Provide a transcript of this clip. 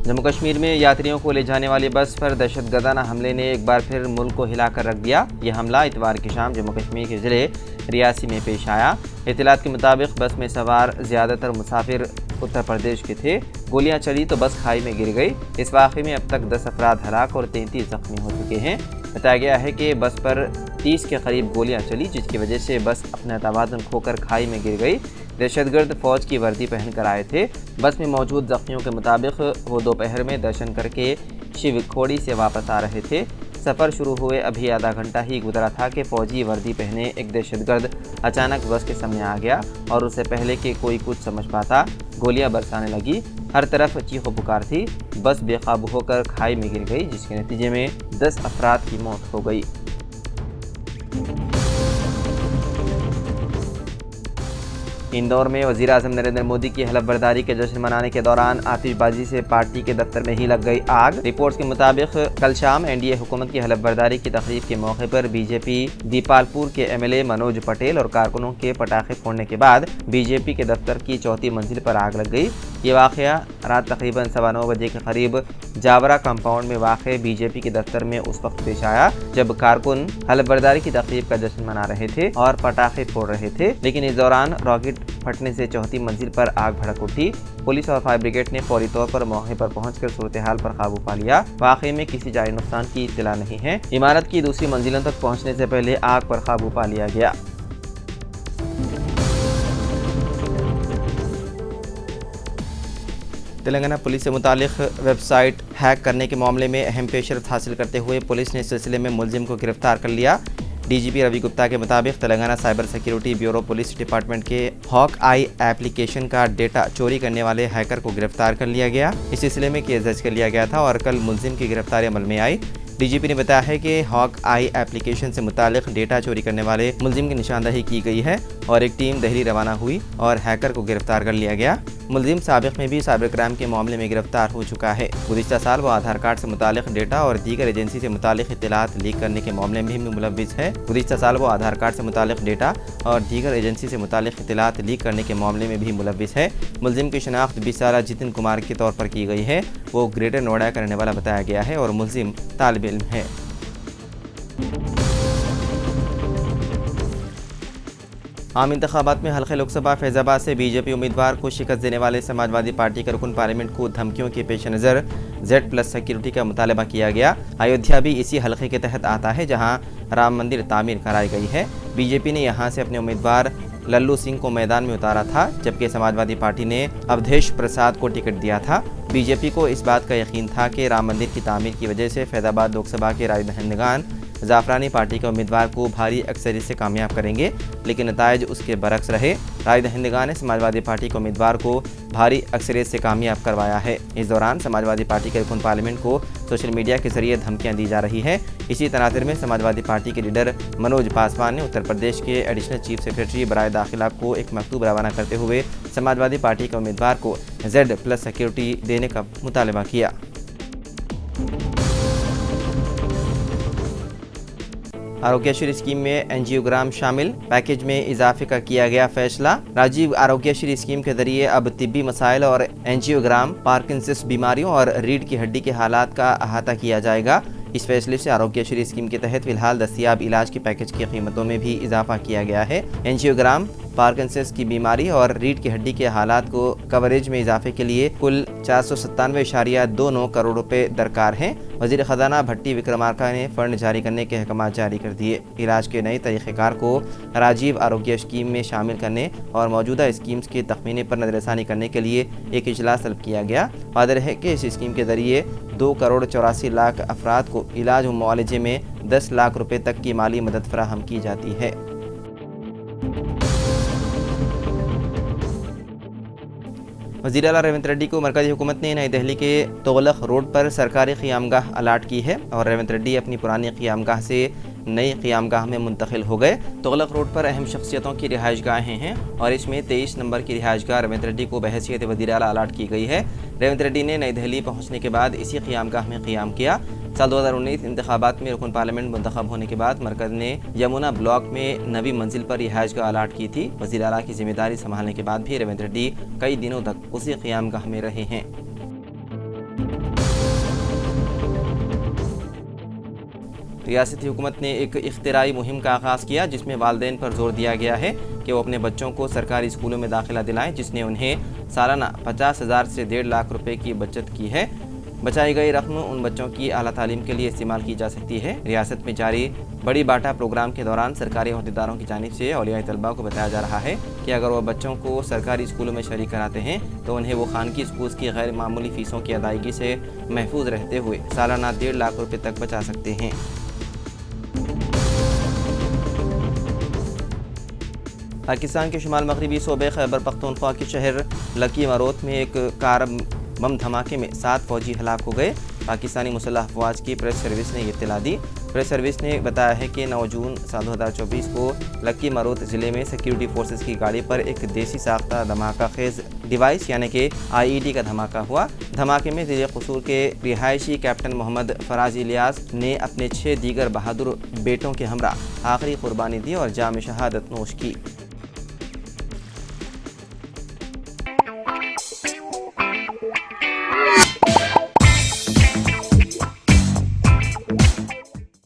जम्मू कश्मीर में यात्रियों को ले जाने वाली बस पर दहशतगर्दाना हमले ने एक बार फिर मुल्क को हिलाकर रख दिया। यह हमला इतवार की शाम जम्मू कश्मीर के ज़िले रियासी में पेश आया। इत्तलात के मुताबिक बस में सवार ज़्यादातर मुसाफिर उत्तर प्रदेश के थे। गोलियां चली तो बस खाई में गिर गई। इस वाक़े में अब तक 10 अफराद हलाक और 33 जख्मी हो चुके हैं। बताया गया है कि बस पर 30 के करीब गोलियां चली, जिसकी वजह से बस अपना तवाज़ुन खोकर खाई में गिर गई। दहशतगर्द फ़ौज की वर्दी पहनकर आए थे। बस में मौजूद जख्मियों के मुताबिक वो दोपहर में दर्शन करके शिवखोड़ी से वापस आ रहे थे। सफ़र शुरू हुए अभी आधा घंटा ही गुजरा था कि फ़ौजी वर्दी पहने एक दहशतगर्द अचानक बस के सामने आ गया और उससे पहले कि कोई कुछ समझ पाता गोलियां बरसाने लगी। हर तरफ चीखो पुकार थी। बस बेकाबू होकर खाई में गिर गई, जिसके नतीजे में 10 अफराद की मौत हो गई। इंदौर में वज़ीर-ए-आज़म नरेंद्र मोदी की हलफ बर्दारी के जश्न मनाने के दौरान आतिशबाजी से पार्टी के दफ्तर में ही लग गई आग। रिपोर्ट्स के मुताबिक कल शाम एनडीए हुकूमत की हलफ बर्दारी की तकरीब के मौके पर बीजेपी दीपालपुर के एमएलए मनोज पटेल और कारकुनों के पटाखे फोड़ने के बाद बीजेपी के दफ्तर की चौथी मंजिल पर आग लग गई। ये वाक़या रात तकरीबन 9:15 बजे के करीब जावरा कंपाउंड में वाक़ बीजेपी के दफ्तर में उस वक्त पेश आया जब कारकुन हलफ बर्दारी की तकरीब का जश्न मना रहे थे और पटाखे फोड़ रहे थे, लेकिन इस दौरान रॉकेट फटने से चौथी मंजिल पर आग भड़क उठी। पुलिस और फायर ब्रिगेड ने फौरी तौर पर मौके पर पहुंचकर सूरत हाल पर काबू पा लिया। वाक़े में किसी जानी नुकसान की इत्तला नहीं है। इमारत की दूसरी मंजिलों तक पहुंचने से पहले आग पर काबू पा लिया गया। तेलंगाना पुलिस से मुतालिक वेबसाइट हैक करने के मामले में अहम पेशरफ्त हासिल करते हुए पुलिस ने इस सिलसिले में मुलजिम को गिरफ्तार कर लिया। डीजीपी रवि गुप्ता के मुताबिक Telangana cyber security bureau police department के हॉक आई एप्लीकेशन का डेटा चोरी करने वाले हैकर को गिरफ्तार कर लिया गया। इस सिलसिले में केस दर्ज कर लिया गया था और कल मुलजिम की गिरफ्तारी अमल में आई। डीजीपी ने बताया है कि हॉक आई एप्लीकेशन से मुतालिक डेटा चोरी करने वाले मुलजिम की निशानदही की गई है और एक टीम दिल्ली रवाना हुई और हैकर को गिरफ्तार कर लिया गया। मुलजिम साबिक में भी साइबर क्राइम के मामले में गिरफ्तार हो चुका है। गुज़िश्ता साल वो आधार कार्ड से मुतालिक डेटा और दीगर एजेंसी से मुतालिक इत्तलात लीक करने के मामले में भी मुलव्विस है। गुज़िश्ता साल वो आधार कार्ड से मुतालिक डेटा और दीगर एजेंसी से मुतालिक इत्तलात लीक करने के मामले में भी मुलव्विस है। मुलजिम की शनाख्त 20 साला जितिन कुमार के तौर पर की गई है। वो ग्रेटर नोएडा का रहने वाला बताया गया है और मुलजिम तालिब इल्म है। आम इंतखाबात में हल्के लोकसभा फैजाबाद से बीजेपी उम्मीदवार को शिकस्त देने वाले समाजवादी पार्टी के रुकन पार्लियामेंट को धमकियों के पेश नज़र Z+ सिक्योरिटी का मुतालबा किया गया। अयोध्या भी इसी हल्के के तहत आता है जहां राम मंदिर तामीर कराई गई है। बीजेपी ने यहां से अपने उम्मीदवार लल्लू सिंह को मैदान में उतारा था, जबकि समाजवादी पार्टी ने अवधेश प्रसाद को टिकट दिया था। बीजेपी को इस बात का यकीन था कि राम मंदिर की तामीर की वजह से फैजाबाद लोकसभा के राय दहिंदगान ज़ाफ़रानी पार्टी के उम्मीदवार को भारी अक्सरियत से कामयाब करेंगे, लेकिन नताइज उसके बरक्स रहे। राय दहिंदगान ने समाजवादी पार्टी के उम्मीदवार को भारी अक्सरियत से कामयाब करवाया है। इस दौरान समाजवादी पार्टी के रुकन पार्लियामेंट को सोशल मीडिया के जरिए धमकियां दी जा रही है। इसी तनाज़ुर में समाजवादी पार्टी के लीडर मनोज पासवान ने उत्तर प्रदेश के एडिशनल चीफ सेक्रेटरी बराए दाखिला को एक मकतूब रवाना करते हुए समाजवादी पार्टी के उम्मीदवार को Z+ सिक्योरिटी देने का मुतालबा किया। आरोग्यश्री स्कीम में एंजियोग्राम शामिल, पैकेज में इजाफे का किया गया फैसला। राजीव आरोग्यश्री स्कीम के जरिए अब तिब्बी मसाइल और एंजियोग्राम, पार्किंसंस बीमारियों और रीढ़ की हड्डी के हालात का अहाता किया जाएगा। इस फैसले से आरोग्यश्री स्कीम के तहत फिलहाल दस्तियाब इलाज के पैकेज की कीमतों में भी इजाफा किया गया है। एंजियोग्राम, पार्किंसंस की बीमारी और रीढ़ की हड्डी के हालात को कवरेज में इजाफे के लिए कुल 497.29 करोड़ रुपए दरकार हैं। वज़ीर ख़जाना भट्टी विक्रमार्का ने फंड जारी करने के अहकाम जारी कर दिए। इलाज के नए तरीक़ेकार को राजीव आरोग्य स्कीम में शामिल करने और मौजूदा स्कीम्स के तखमीने पर नज़रसानी करने के लिए एक इजलास तलब किया गया। वादे है कि इस स्कीम के ज़रिए 2 करोड़ 84 लाख अफराद को इलाज व मुआलजे में 10 लाख रुपए तक की माली मदद फराहम की जाती है। वज़ीर आला रेवंत रेड्डी को मरकज़ी हुकूमत ने नई दिल्ली के तुगलक रोड पर सरकारी क़ियामगाह अलाट की है और रेवंत रेड्डी अपनी पुरानी क़ियामगाह से नई क़ियामगाह में मुंतकिल हो गए। तुगलक रोड पर अहम शख्सियतों की रिहाइश गाहें हैं और इसमें 23 नंबर की रिहाइश गाह रेवंत रेड्डी को बहैसियत वज़ीर आला अलाट की गई है। रेवंत रेड्डी ने नई दिल्ली पहुँचने के बाद इसी क़ियामगाह में क़ियाम किया। साल 2019 इंतखाबात में रुकन पार्लियामेंट मुंतखब होने के बाद मरकज़ ने यमुना ब्लॉक में नवी मंजिल पर रिहाइश गाह अलाट की थी। वज़ीर आला की जिम्मेदारी संभालने के बाद भी रेवंत रेड्डी कई दिनों तक उसी क़ियामगाह में रहे हैं। रियासती हुकूमत ने एक इख्तिराई मुहिम का आगाज़ किया, जिसमें वालिदैन पर जोर दिया गया है कि वो अपने बच्चों को सरकारी स्कूलों में दाखिला दिलाएं, जिसने उन्हें सालाना 50,000 से 1.5 लाख रुपए की बचत की है। बचाई गई रकम उन बच्चों की आला तालीम के लिए इस्तेमाल की जा सकती है। रियासत में जारी बड़ी बाटा प्रोग्राम के दौरान सरकारी अहदेदारों की जानिब से औलिया तलबा को बताया जा रहा है कि अगर वह बच्चों को सरकारी स्कूलों में शरीक कराते हैं तो उन्हें वो खानगी स्कूल्स की गैर मामूली फ़ीसों की अदायगी से महफूज रहते हुए सालाना 1.5 लाख रुपये तक बचा सकते हैं। पाकिस्तान के शुमाल मगरबी सूबे खैबर पख्तूनख्वा के शहर लकी मरोत में एक कार बम धमाके में 7 फौजी हलाक हो गए। पाकिस्तानी मुसल्लह अफवाज की प्रेस सर्विस ने ये इत्तला दी। प्रेस सर्विस ने बताया है कि 9 जून साल 2024 को लकी मरोत ज़िले में सिक्योरिटी फोर्सेस की गाड़ी पर एक देसी साख्ता धमाका खेज डिवाइस यानी कि IED का धमाका हुआ। धमाके में ज़िले कसूर के रिहायशी कैप्टन मोहम्मद फराज इलियास ने अपने 6 दीगर बहादुर बेटों के हमरा आखिरी कुर्बानी दी और जाम शहादत नोश की।